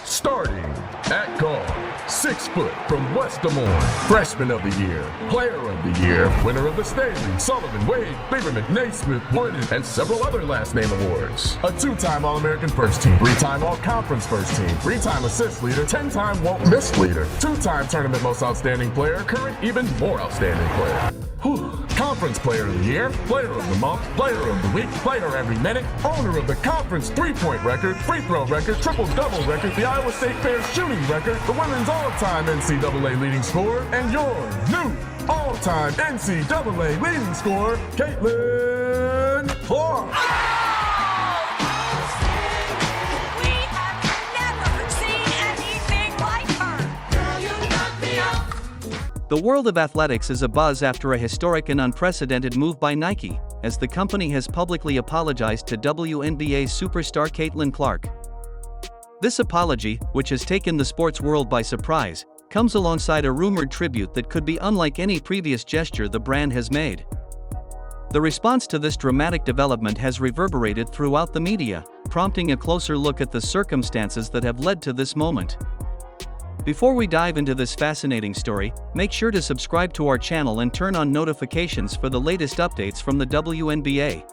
Starting at guard, 6 foot from West Des Moines, Freshman of the Year, Player of the Year, winner of the Staley, Sullivan, Wade, Lieberman, Naismith, Wooden, and several other last name awards. A 2-time All-American First Team, 3-time All-Conference First Team, 3-time assist leader, 10-time won't miss leader, 2-time Tournament Most Outstanding Player, current even more outstanding player. Conference Player of the Year, Player of the Month, Player of the Week, Player every minute, owner of the conference 3-point record, free throw record, triple-double record, the Iowa State Fair shooting record, the women's all-time NCAA leading scorer, and your new all-time NCAA leading scorer, Caitlyn Clark. The world of athletics is abuzz after a historic and unprecedented move by Nike, as the company has publicly apologized to WNBA superstar Caitlyn Clark. This apology, which has taken the sports world by surprise, comes alongside a rumored tribute that could be unlike any previous gesture the brand has made. The response to this dramatic development has reverberated throughout the media, prompting a closer look at the circumstances that have led to this moment. Before we dive into this fascinating story, make sure to subscribe to our channel and turn on notifications for the latest updates from the WNBA.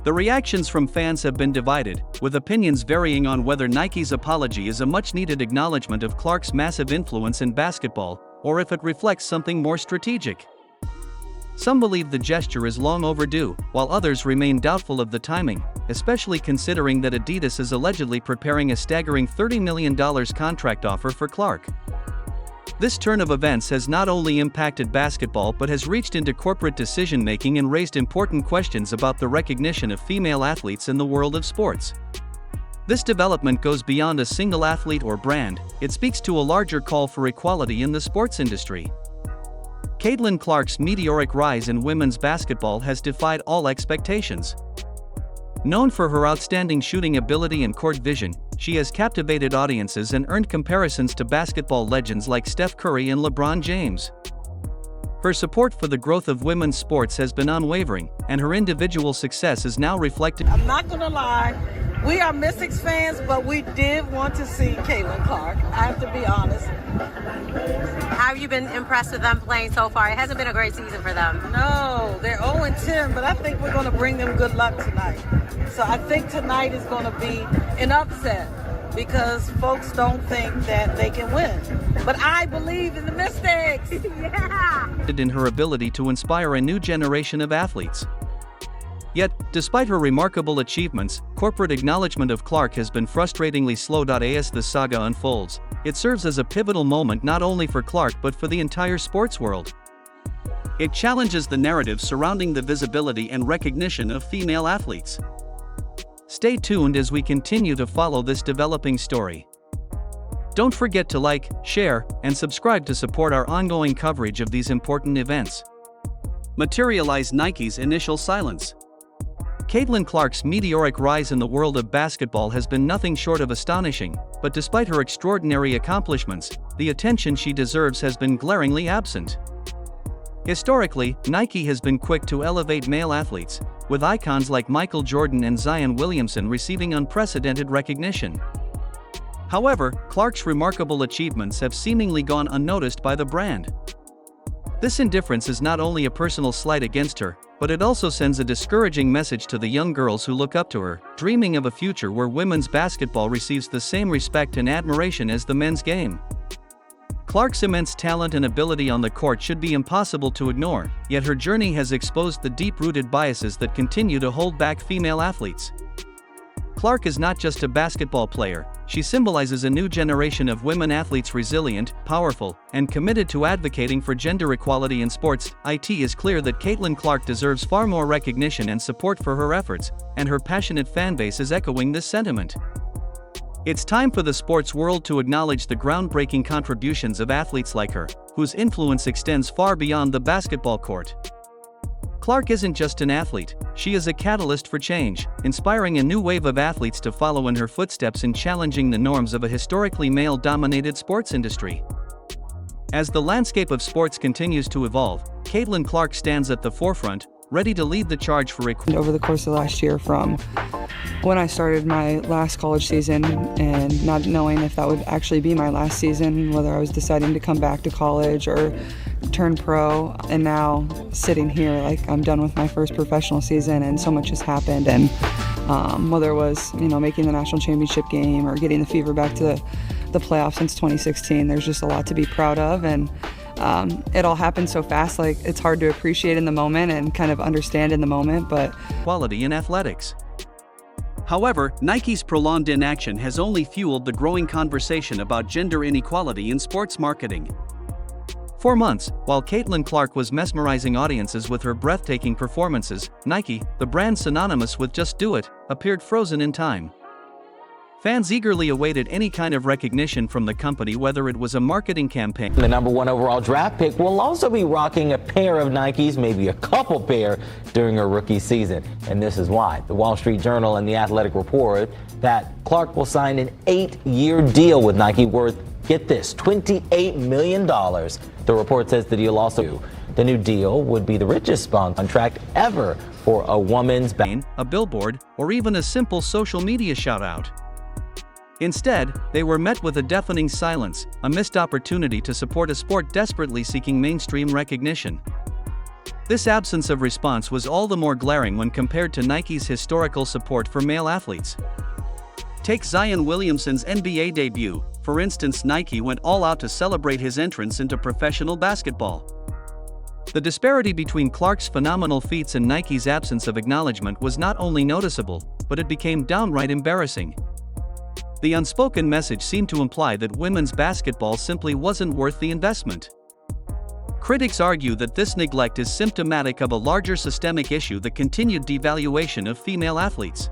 The reactions from fans have been divided, with opinions varying on whether Nike's apology is a much-needed acknowledgement of Clark's massive influence in basketball, or if it reflects something more strategic. Some believe the gesture is long overdue, while others remain doubtful of the timing, especially considering that Adidas is allegedly preparing a staggering $30 million contract offer for Clark. This turn of events has not only impacted basketball but has reached into corporate decision-making and raised important questions about the recognition of female athletes in the world of sports. This development goes beyond a single athlete or brand, it speaks to a larger call for equality in the sports industry. Caitlyn Clark's meteoric rise in women's basketball has defied all expectations. Known for her outstanding shooting ability and court vision, she has captivated audiences and earned comparisons to basketball legends like Steph Curry and LeBron James. Her support for the growth of women's sports has been unwavering, and her individual success is now reflected. I'm not gonna lie, we are Mystics fans, but we did want to see Caitlyn Clark. I have to be honest. How have you been impressed with them playing so far? It hasn't been a great season for them. No, they're 0-10, but I think we're gonna bring them good luck tonight. So I think tonight is gonna be an upset because folks don't think that they can win. But I believe in the Mystics. Yeah! In her ability to inspire a new generation of athletes. Yet, despite her remarkable achievements, corporate acknowledgement of Clark has been frustratingly slow. As the saga unfolds, it serves as a pivotal moment not only for Clark but for the entire sports world. It challenges the narrative surrounding the visibility and recognition of female athletes. Stay tuned as we continue to follow this developing story. Don't forget to like, share, and subscribe to support our ongoing coverage of these important events. Materialize Nike's initial silence. Caitlyn Clark's meteoric rise in the world of basketball has been nothing short of astonishing, but despite her extraordinary accomplishments, the attention she deserves has been glaringly absent. Historically, Nike has been quick to elevate male athletes, with icons like Michael Jordan and Zion Williamson receiving unprecedented recognition. However, Clark's remarkable achievements have seemingly gone unnoticed by the brand. This indifference is not only a personal slight against her, but it also sends a discouraging message to the young girls who look up to her, dreaming of a future where women's basketball receives the same respect and admiration as the men's game. Clark's immense talent and ability on the court should be impossible to ignore, yet her journey has exposed the deep-rooted biases that continue to hold back female athletes. Clark is not just a basketball player, she symbolizes a new generation of women athletes resilient, powerful, and committed to advocating for gender equality in sports. It is clear that Caitlyn Clark deserves far more recognition and support for her efforts, and her passionate fanbase is echoing this sentiment. It's time for the sports world to acknowledge the groundbreaking contributions of athletes like her, whose influence extends far beyond the basketball court. Clark isn't just an athlete, she is a catalyst for change, inspiring a new wave of athletes to follow in her footsteps in challenging the norms of a historically male-dominated sports industry. As the landscape of sports continues to evolve, Caitlyn Clark stands at the forefront, ready to lead the charge for equality. Over the course of last year, from when I started my last college season and not knowing if that would actually be my last season, whether I was deciding to come back to college or turn pro, and now sitting here like I'm done with my first professional season and so much has happened, and whether it was making the national championship game or getting the Fever back to the playoffs since 2016, there's just a lot to be proud of, and it all happened so fast, like it's hard to appreciate in the moment and kind of understand in the moment, but equality in athletics. However, Nike's prolonged inaction has only fueled the growing conversation about gender inequality in sports marketing. For months, while Caitlyn Clark was mesmerizing audiences with her breathtaking performances, Nike, the brand synonymous with "just do it," appeared frozen in time. Fans eagerly awaited any kind of recognition from the company, whether it was a marketing campaign. The #1 overall draft pick will also be rocking a pair of Nikes, maybe a couple pair, during her rookie season. And this is why. The Wall Street Journal and The Athletic report that Clark will sign an 8-year deal with Nike worth, get this, $28 million. The report says the deal also, the new deal would be the richest contract ever for a woman's a billboard, or even a simple social media shout-out. Instead, they were met with a deafening silence, a missed opportunity to support a sport desperately seeking mainstream recognition. This absence of response was all the more glaring when compared to Nike's historical support for male athletes. Take Zion Williamson's NBA debut. For instance, Nike went all out to celebrate his entrance into professional basketball. The disparity between Clark's phenomenal feats and Nike's absence of acknowledgement was not only noticeable, but it became downright embarrassing. The unspoken message seemed to imply that women's basketball simply wasn't worth the investment. Critics argue that this neglect is symptomatic of a larger systemic issue: the continued devaluation of female athletes.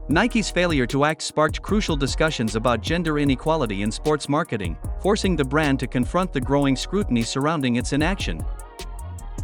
Nike's failure to act sparked crucial discussions about gender inequality in sports marketing, forcing the brand to confront the growing scrutiny surrounding its inaction.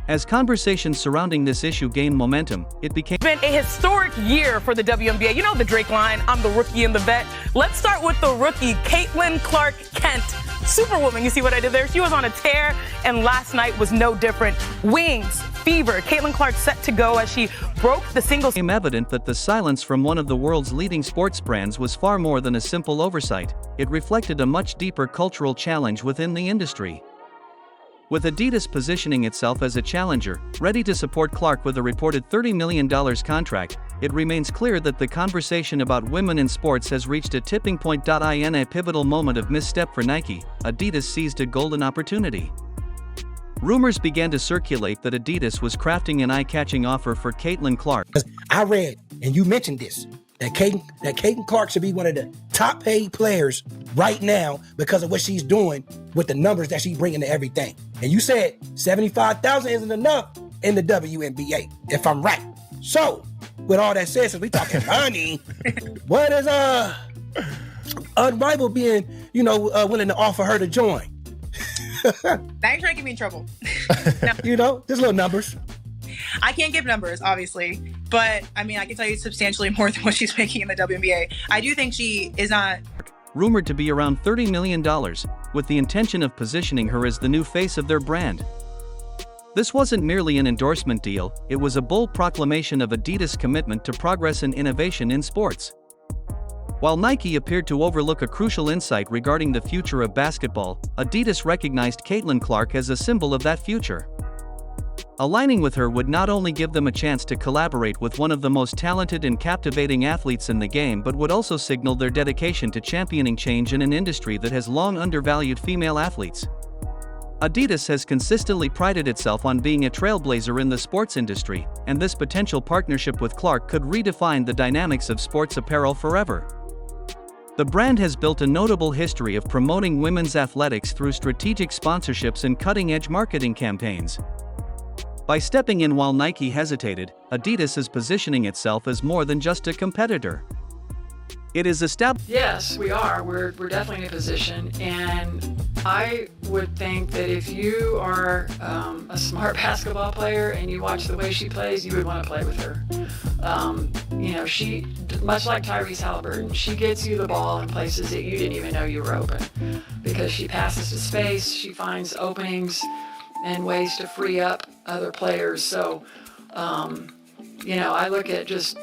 As conversations surrounding this issue gained momentum, it became been a historic year for the WNBA. You know the Drake line, I'm the rookie and the vet. Let's start with the rookie, Caitlyn Clark Kent. Superwoman, you see what I did there? She was on a tear, and last night was no different. Wings, fever. Caitlyn Clark set to go as she broke the singles. It became evident that the silence from one of the world's leading sports brands was far more than a simple oversight. It reflected a much deeper cultural challenge within the industry. With Adidas positioning itself as a challenger, ready to support Clark with a reported $30 million contract, it remains clear that the conversation about women in sports has reached a tipping point. In a pivotal moment of misstep for Nike, Adidas seized a golden opportunity. Rumors began to circulate that Adidas was crafting an eye-catching offer for Caitlyn Clark. I read, and you mentioned this, that Caitlyn Clark should be one of the top paid players right now because of what she's doing with the numbers that she's bringing to everything. And you said 75,000 isn't enough in the WNBA, if I'm right. So, with all that said, since we talking money, what is Unrivaled being, willing to offer her to join? Now you're trying to get me in trouble. No. Just little numbers. I can't give numbers, obviously, but I can tell you substantially more than what she's making in the WNBA. I do think she is not rumored to be around $30 million, with the intention of positioning her as the new face of their brand. This wasn't merely an endorsement deal, it was a bold proclamation of Adidas' commitment to progress and innovation in sports. While Nike appeared to overlook a crucial insight regarding the future of basketball, Adidas recognized Caitlyn Clark as a symbol of that future. Aligning with her would not only give them a chance to collaborate with one of the most talented and captivating athletes in the game, but would also signal their dedication to championing change in an industry that has long undervalued female athletes. Adidas has consistently prided itself on being a trailblazer in the sports industry, and this potential partnership with Clark could redefine the dynamics of sports apparel forever. The brand has built a notable history of promoting women's athletics through strategic sponsorships and cutting-edge marketing campaigns. By stepping in while Nike hesitated, Adidas is positioning itself as more than just a competitor. It is established. Yes, we are. We're definitely in a position, and I would think that if you are a smart basketball player and you watch the way she plays, you would want to play with her. She, much like Tyrese Halliburton, she gets you the ball in places that you didn't even know you were open, because she passes to space, she finds openings and ways to free up other players. So I look at just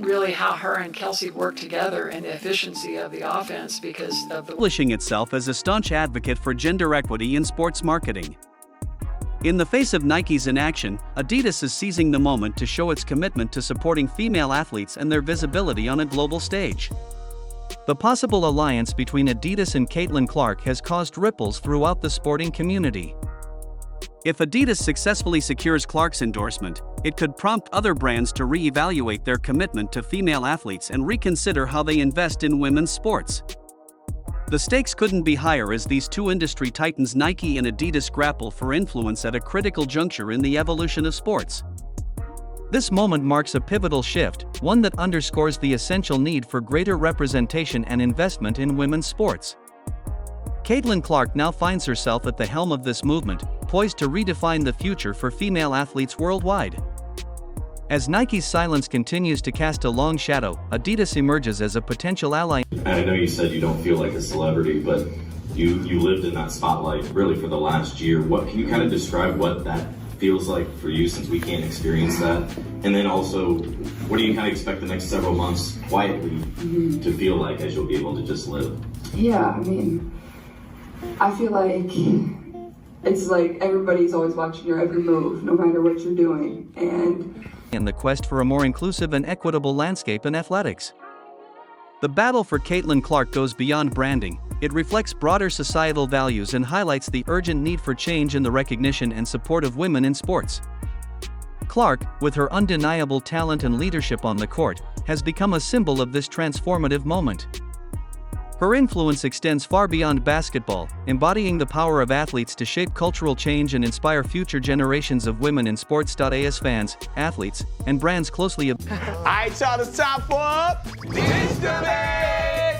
really how her and Kelsey work together and the efficiency of the offense because of the Establishing itself as a staunch advocate for gender equity in sports marketing. In the face of Nike's inaction, Adidas is seizing the moment to show its commitment to supporting female athletes and their visibility on a global stage. The possible alliance between Adidas and Caitlyn Clark has caused ripples throughout the sporting community. If Adidas successfully secures Clark's endorsement, it could prompt other brands to re-evaluate their commitment to female athletes and reconsider how they invest in women's sports. The stakes couldn't be higher as these two industry titans Nike and Adidas grapple for influence at a critical juncture in the evolution of sports. This moment marks a pivotal shift, one that underscores the essential need for greater representation and investment in women's sports. Caitlyn Clark now finds herself at the helm of this movement, poised to redefine the future for female athletes worldwide. As Nike's silence continues to cast a long shadow, Adidas emerges as a potential ally. I know you said you don't feel like a celebrity, but you lived in that spotlight really for the last year. What can you kind of describe what that feels like for you, since we can't experience that? And then also, what do you kind of expect the next several months quietly to feel like as you'll be able to just live? Yeah, I mean, I feel like it's like everybody's always watching your every move, no matter what you're doing. And in the quest for a more inclusive and equitable landscape in athletics. The battle for Caitlyn Clark goes beyond branding. It reflects broader societal values and highlights the urgent need for change in the recognition and support of women in sports. Clark, with her undeniable talent and leadership on the court, has become a symbol of this transformative moment. Her influence extends far beyond basketball, embodying the power of athletes to shape cultural change and inspire future generations of women in sports. As fans, athletes, and brands closely. Alright, y'all, it's time for This Debate!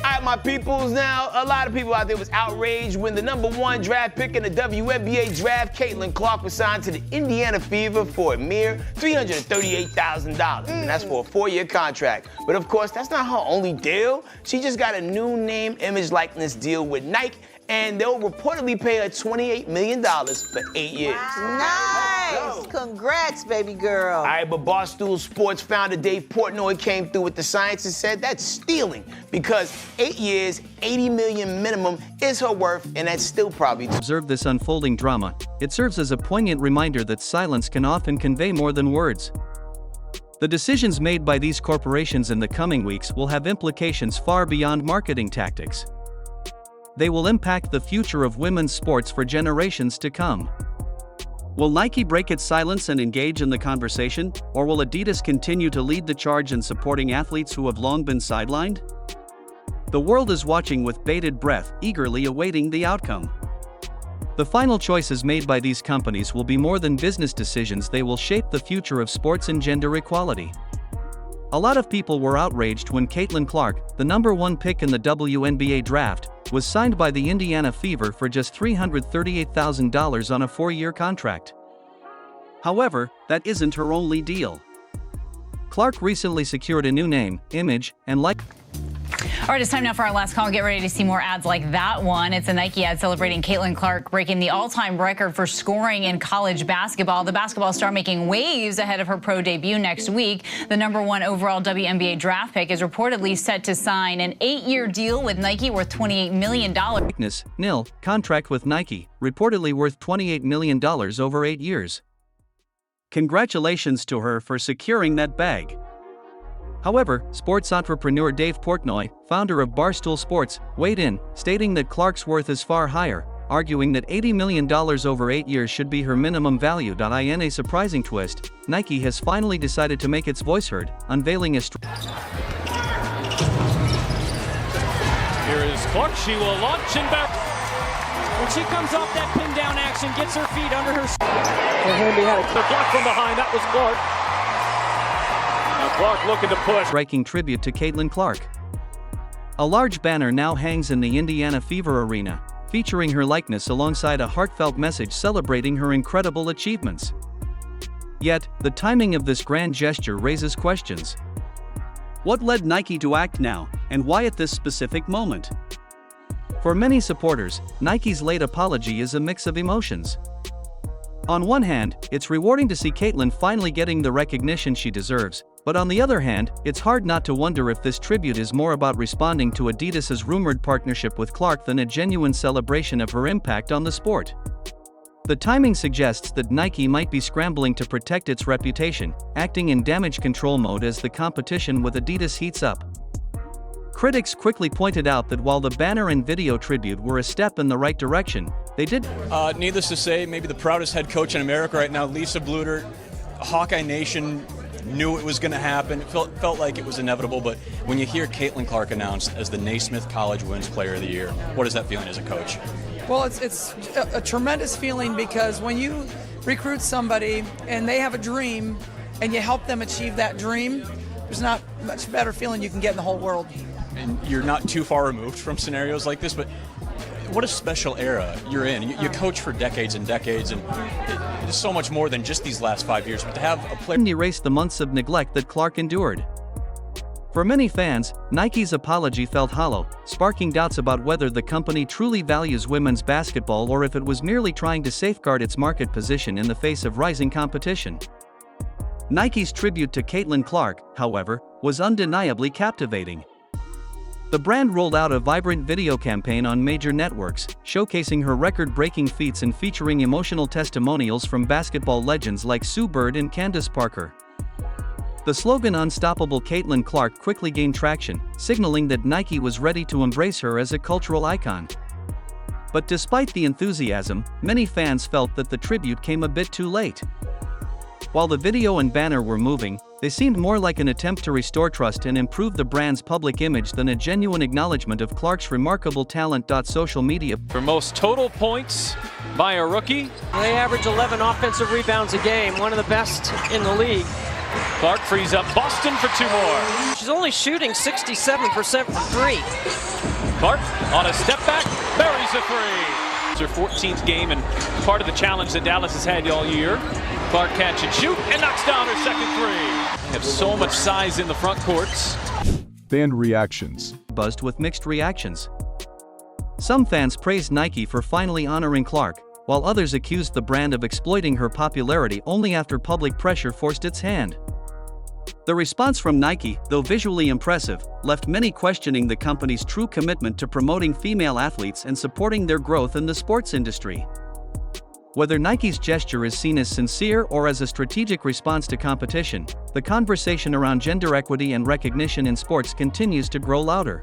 Alright, my peoples, now, a lot of people out there was outraged when the #1 draft pick in the WNBA draft, Caitlyn Clark, was signed to the Indiana Fever for a mere $338,000. And that's for a 4-year contract. But of course, that's not her only deal. She just got a new name, image, likeness deal with Nike, and they'll reportedly pay her $28 million for 8 years. Nice! Congrats, baby girl. All right, but Barstool Sports founder Dave Portnoy came through with the science and said that's stealing because 8 years, $80 million minimum is her worth, and that's still probably. Observe this unfolding drama. It serves as a poignant reminder that silence can often convey more than words. The decisions made by these corporations in the coming weeks will have implications far beyond marketing tactics. They will impact the future of women's sports for generations to come. Will Nike break its silence and engage in the conversation, or will Adidas continue to lead the charge in supporting athletes who have long been sidelined? The world is watching with bated breath, eagerly awaiting the outcome. The final choices made by these companies will be more than business decisions. They will shape the future of sports and gender equality. A lot of people were outraged when Caitlyn Clark, the #1 pick in the WNBA draft, was signed by the Indiana Fever for just $338,000 on a 4-year contract. However, that isn't her only deal. Clark recently secured a new name, image, and likeness. All right, it's time now for our last call. Get ready to see more ads like that one. It's a Nike ad celebrating Caitlyn Clark breaking the all-time record for scoring in college basketball. The basketball star making waves ahead of her pro debut next week. The #1 overall WNBA draft pick is reportedly set to sign an 8-year deal with Nike worth $28 million. Nil contract with Nike, reportedly worth $28 million over 8 years. Congratulations to her for securing that bag. However, sports entrepreneur Dave Portnoy, founder of Barstool Sports, weighed in, stating that Clark's worth is far higher, arguing that $80 million over 8 years should be her minimum value. In a surprising twist, Nike has finally decided to make its voice heard, unveiling a Here is Clark. She will launch and back. When she comes off that pin down action, gets her feet under her. The block from behind, that was Clark. Clark looking to push. Striking tribute to Caitlyn Clark. A large banner now hangs in the Indiana Fever Arena, featuring her likeness alongside a heartfelt message celebrating her incredible achievements. Yet, the timing of this grand gesture raises questions. What led Nike to act now, and why at this specific moment? For many supporters, Nike's late apology is a mix of emotions. On one hand, it's rewarding to see Caitlyn finally getting the recognition she deserves, but on the other hand, it's hard not to wonder if this tribute is more about responding to Adidas's rumored partnership with Clark than a genuine celebration of her impact on the sport. The timing suggests that Nike might be scrambling to protect its reputation, acting in damage control mode as the competition with Adidas heats up. Critics quickly pointed out that while the banner and video tribute were a step in the right direction, they did. Needless to say, maybe the proudest head coach in America right now, Lisa Bluder, Hawkeye Nation knew it was going to happen. It felt like it was inevitable, but when you hear Caitlyn Clark announced as the Naismith College Women's Player of the Year, what is that feeling as a coach? Well, it's a tremendous feeling because when you recruit somebody and they have a dream and you help them achieve that dream, there's not much better feeling you can get in the whole world. And you're not too far removed from scenarios like this, but what a special era you're in. You coach for decades and decades, and it's so much more than just these last 5 years, but to have a player erase the months of neglect that Clark endured. For many fans, Nike's apology felt hollow, sparking doubts about whether the company truly values women's basketball or if it was merely trying to safeguard its market position in the face of rising competition. Nike's tribute to Caitlyn Clark, however, was undeniably captivating. The brand rolled out a vibrant video campaign on major networks, showcasing her record-breaking feats and featuring emotional testimonials from basketball legends like Sue Bird and Candace Parker. The slogan "Unstoppable Caitlyn Clark" quickly gained traction, signaling that Nike was ready to embrace her as a cultural icon. But despite the enthusiasm, many fans felt that the tribute came a bit too late. While the video and banner were moving, they seemed more like an attempt to restore trust and improve the brand's public image than a genuine acknowledgement of Clark's remarkable talent. Social media. For most total points by a rookie, they average 11 offensive rebounds a game, one of the best in the league. Clark frees up Boston for 2 more. She's only shooting 67% from 3. Clark on a step back, buries a three. It's her 14th game and part of the challenge that Dallas has had all year. Clark catch and shoot and knocks down her second three. They have so much size in the front courts. Fan reactions. Buzzed with mixed reactions. Some fans praised Nike for finally honoring Clark, while others accused the brand of exploiting her popularity only after public pressure forced its hand. The response from Nike, though visually impressive, left many questioning the company's true commitment to promoting female athletes and supporting their growth in the sports industry. Whether Nike's gesture is seen as sincere or as a strategic response to competition, the conversation around gender equity and recognition in sports continues to grow louder.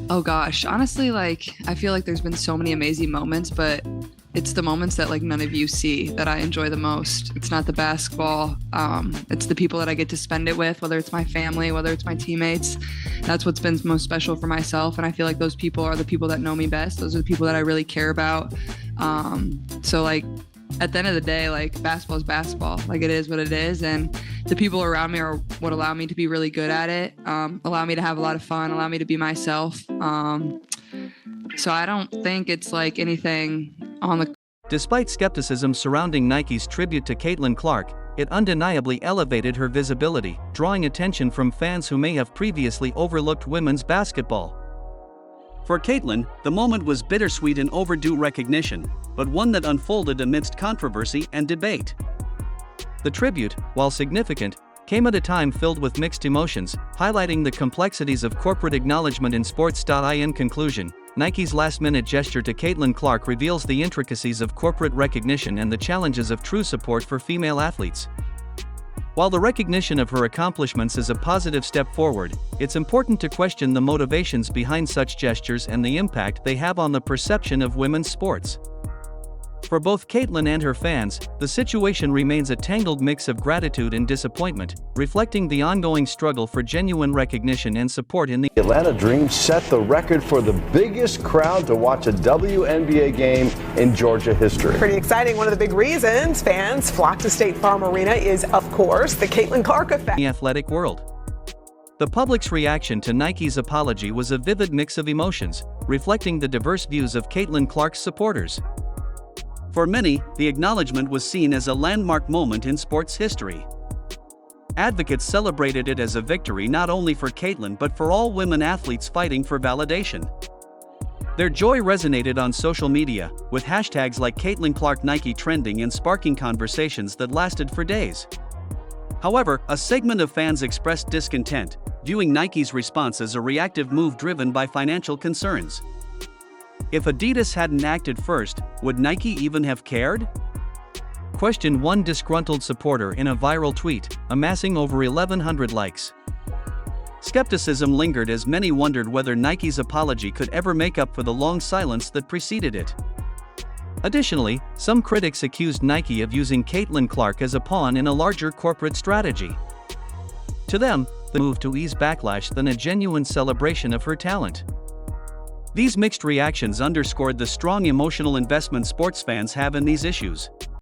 Oh gosh, honestly, I feel like there's been so many amazing moments, but it's the moments that none of you see that I enjoy the most. It's not the basketball, it's the people that I get to spend it with, whether it's my family, whether it's my teammates. That's what's been most special for myself, and I feel like those people are the people that know me best. Those are the people that I really care about. So at the end of the day, basketball is basketball. It is what it is, and the people around me are what allow me to be really good at it, allow me to have a lot of fun, allow me to be myself. So I don't think it's anything on the... Despite skepticism surrounding Nike's tribute to Caitlyn Clark, it undeniably elevated her visibility, drawing attention from fans who may have previously overlooked women's basketball. For Caitlyn, the moment was bittersweet and overdue recognition, but one that unfolded amidst controversy and debate. The tribute, while significant, came at a time filled with mixed emotions, highlighting the complexities of corporate acknowledgement in sports. In conclusion, Nike's last-minute gesture to Caitlyn Clark reveals the intricacies of corporate recognition and the challenges of true support for female athletes. While the recognition of her accomplishments is a positive step forward, it's important to question the motivations behind such gestures and the impact they have on the perception of women's sports. For both Caitlyn and her fans, the situation remains a tangled mix of gratitude and disappointment, reflecting the ongoing struggle for genuine recognition and support in the Atlanta Dream set the record for the biggest crowd to watch a WNBA game in Georgia history. Pretty exciting. One of the big reasons fans flock to State Farm Arena is, of course, the Caitlyn Clark effect. The athletic world. The public's reaction to Nike's apology was a vivid mix of emotions, reflecting the diverse views of Caitlyn Clark's supporters. For many, the acknowledgement was seen as a landmark moment in sports history. Advocates celebrated it as a victory not only for Caitlyn but for all women athletes fighting for validation. Their joy resonated on social media, with hashtags like Caitlyn Clark Nike trending and sparking conversations that lasted for days. However, a segment of fans expressed discontent, viewing Nike's response as a reactive move driven by financial concerns. If Adidas hadn't acted first, would Nike even have cared? Questioned one disgruntled supporter in a viral tweet, amassing over 1,100 likes. Skepticism lingered as many wondered whether Nike's apology could ever make up for the long silence that preceded it. Additionally, some critics accused Nike of using Caitlyn Clark as a pawn in a larger corporate strategy. To them, the move to ease backlash than a genuine celebration of her talent. These mixed reactions underscored the strong emotional investment sports fans have in these issues.